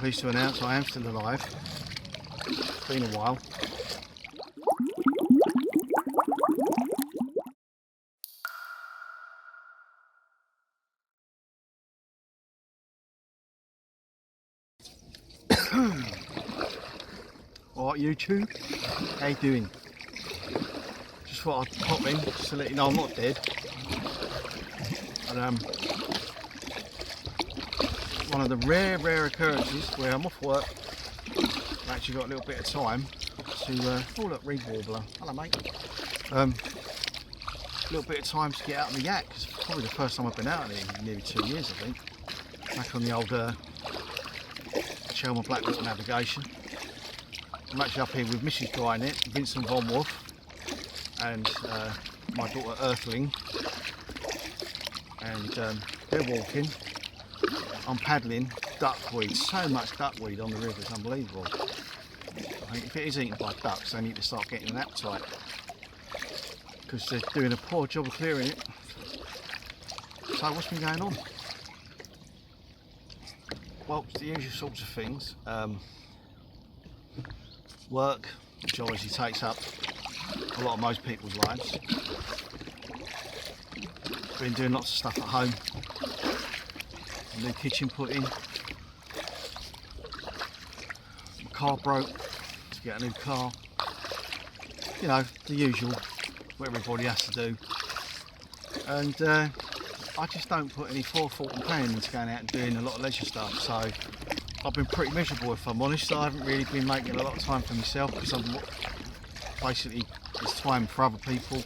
pleased to announce I am still alive. It's been a while. Alright YouTube, how you doing? Just thought I'd pop in just to let you know I'm not dead. And one of the rare occurrences where I'm off work, I've actually got a little bit of time to, oh look, reed warbler, hello mate. A little bit of time to get out on the yak, because it's probably the first time I've been out there in nearly 2 years I think. Back on the old Chelmer Blackwater navigation. I'm actually up here with Mrs. Drynet, Vincent Von Wolf, and my daughter Earthling, and they're walking. I'm paddling duckweed, so much duckweed on the river, it's unbelievable. I think if it is eaten by ducks, they need to start getting an appetite, because they're doing a poor job of clearing it. So what's been going on? Well, it's the usual sorts of things. Work, which obviously takes up a lot of most people's lives. Been doing lots of stuff at home. A new kitchen put in. My car broke, to get a new car. You know, the usual, what everybody has to do. And I just don't put any forethought and planning into going out and doing a lot of leisure stuff. So I've been pretty miserable, if I'm honest. I haven't really been making a lot of time for myself, because I'm basically, it's time for other people,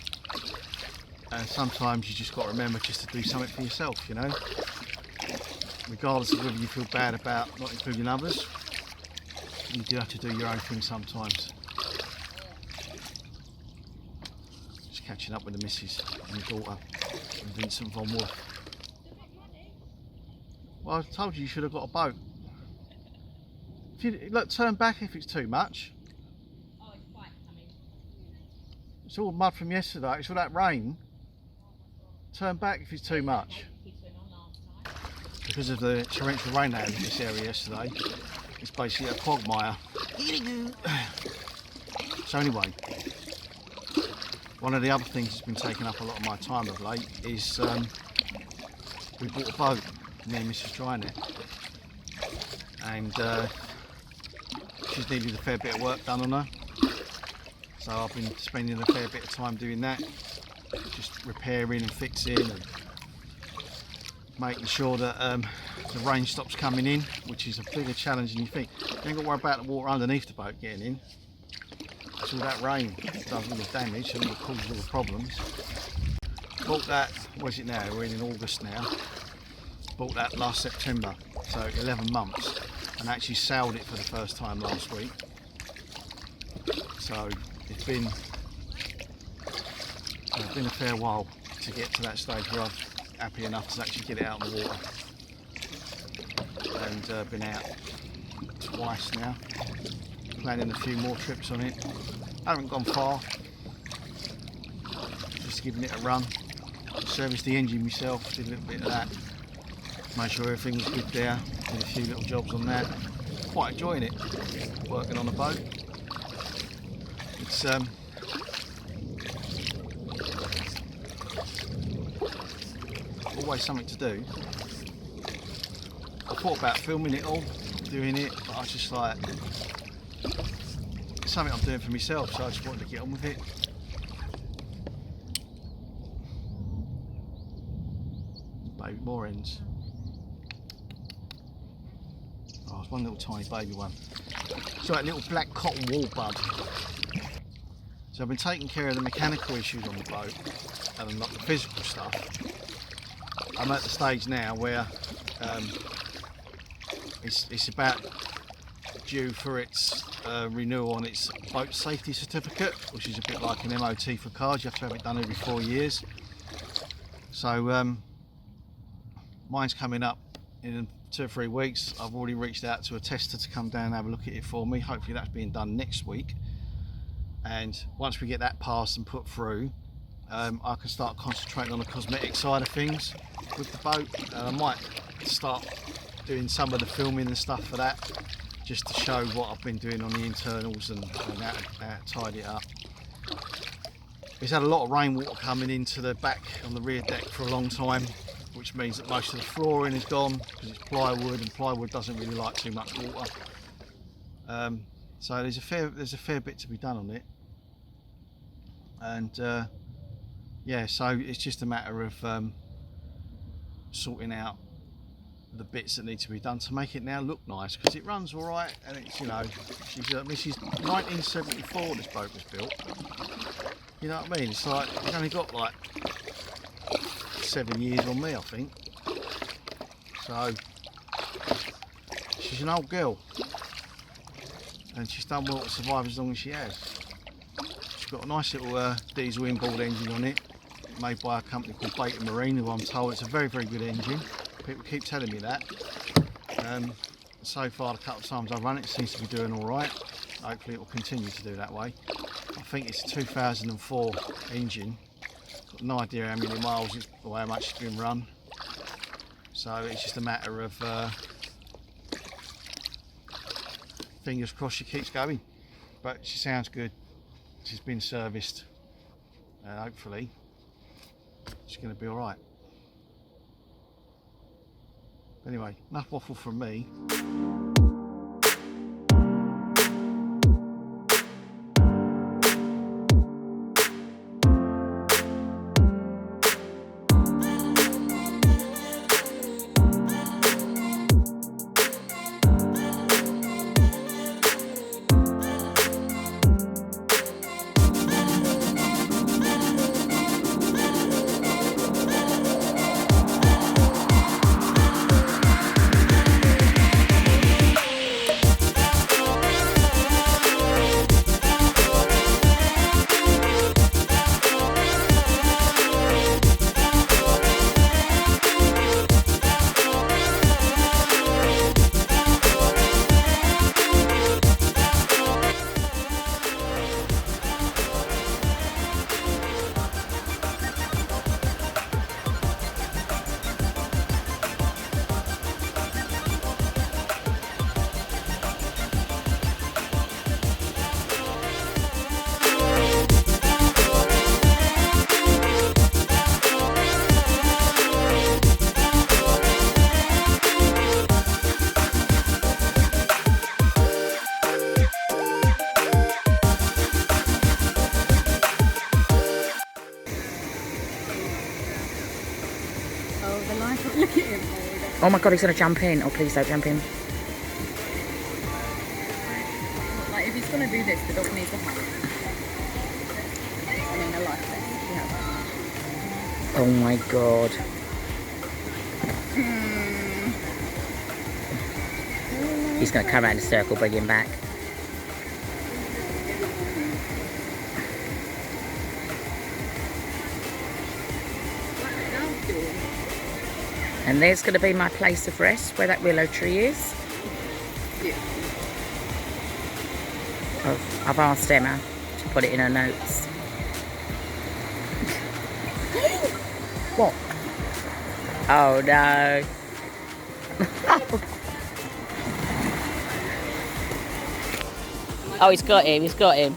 and sometimes you just got to remember just to do something for yourself, you know, regardless of whether you feel bad about not including others. You do have to do your own thing sometimes. Just catching up with the missus and the daughter and Vincent Von Wolf. Well, I told you should have got a boat. If you look, turn back if it's too much. Oh, it's quite coming. It's all mud from yesterday, it's all that rain. Turn back if it's too much. Because of the torrential rain they had in this area yesterday, it's basically a quagmire. So anyway, one of the other things that's been taking up a lot of my time of late is we bought a boat, me and Mrs. Drynet, and she's needed a fair bit of work done on her, so I've been spending a fair bit of time doing that, just repairing and fixing and making sure that the rain stops coming in, which is a bigger challenge than you think. You ain't got to worry about the water underneath the boat getting in. It's all that rain that does all the damage and all causes all the problems. Bought that, what is it now? We're in August now. Bought that last September, so 11 months, and actually sailed it for the first time last week. So it's been a fair while to get to that stage where I'm happy enough to actually get it out of the water. And been out twice now, planning a few more trips on it. I haven't gone far, just giving it a run. Serviced the engine myself, did a little bit of that. Made sure everything was good there, did a few little jobs on that. Quite enjoying it, working on a boat. It's always something to do. I thought about filming it all, doing it, but I was just like, it's something I'm doing for myself, so I just wanted to get on with it. Baby, more ends. Oh, it's one little tiny baby one. It's like a little black cotton wool bud. So I've been taking care of the mechanical issues on the boat and not the physical stuff. I'm at the stage now where it's about due for its renewal on its boat safety certificate, which is a bit like an MOT for cars. You have to have it done every 4 years. So mine's coming up in 2 or 3 weeks. I've already reached out to a tester to come down and have a look at it for me. Hopefully that's being done next week. And once we get that passed and put through, I can start concentrating on the cosmetic side of things with the boat. I might start doing some of the filming and stuff for that, just to show what I've been doing on the internals and how to tidy it up. It's had a lot of rainwater coming into the back on the rear deck for a long time, which means that most of the flooring is gone because it's plywood, and plywood doesn't really like too much water. So there's a fair bit to be done on it, and yeah, so it's just a matter of sorting out the bits that need to be done to make it now look nice, because it runs all right, and it's, you know, she's 1974 this boat was built. You know what I mean? It's like it's only got like 7 years on me, I think. So she's an old girl, and she's done well to survive as long as she has. She's got a nice little diesel inboard engine on it, made by a company called Baker Marine, who I'm told it's a very, very good engine. People keep telling me that. So far, the couple of times I've run it, it seems to be doing all right. Hopefully it will continue to do that way. I think it's a 2004 engine. Got no idea how many miles it's, or how much it's been run. So it's just a matter of fingers crossed she keeps going. But she sounds good. She's been serviced. Hopefully she's going to be all right. Anyway, enough waffle from me. Oh my god, he's gonna jump in. Oh, please don't jump in. Like, if he's gonna do this, the dog needs a hug. I mean, a life vest. Yeah. Oh my god. He's gonna come around in a circle, bring him back. And there's going to be my place of rest, where that willow tree is. Yeah. I've asked Emma to put it in her notes. What? Oh no. Oh, he's got him, he's got him.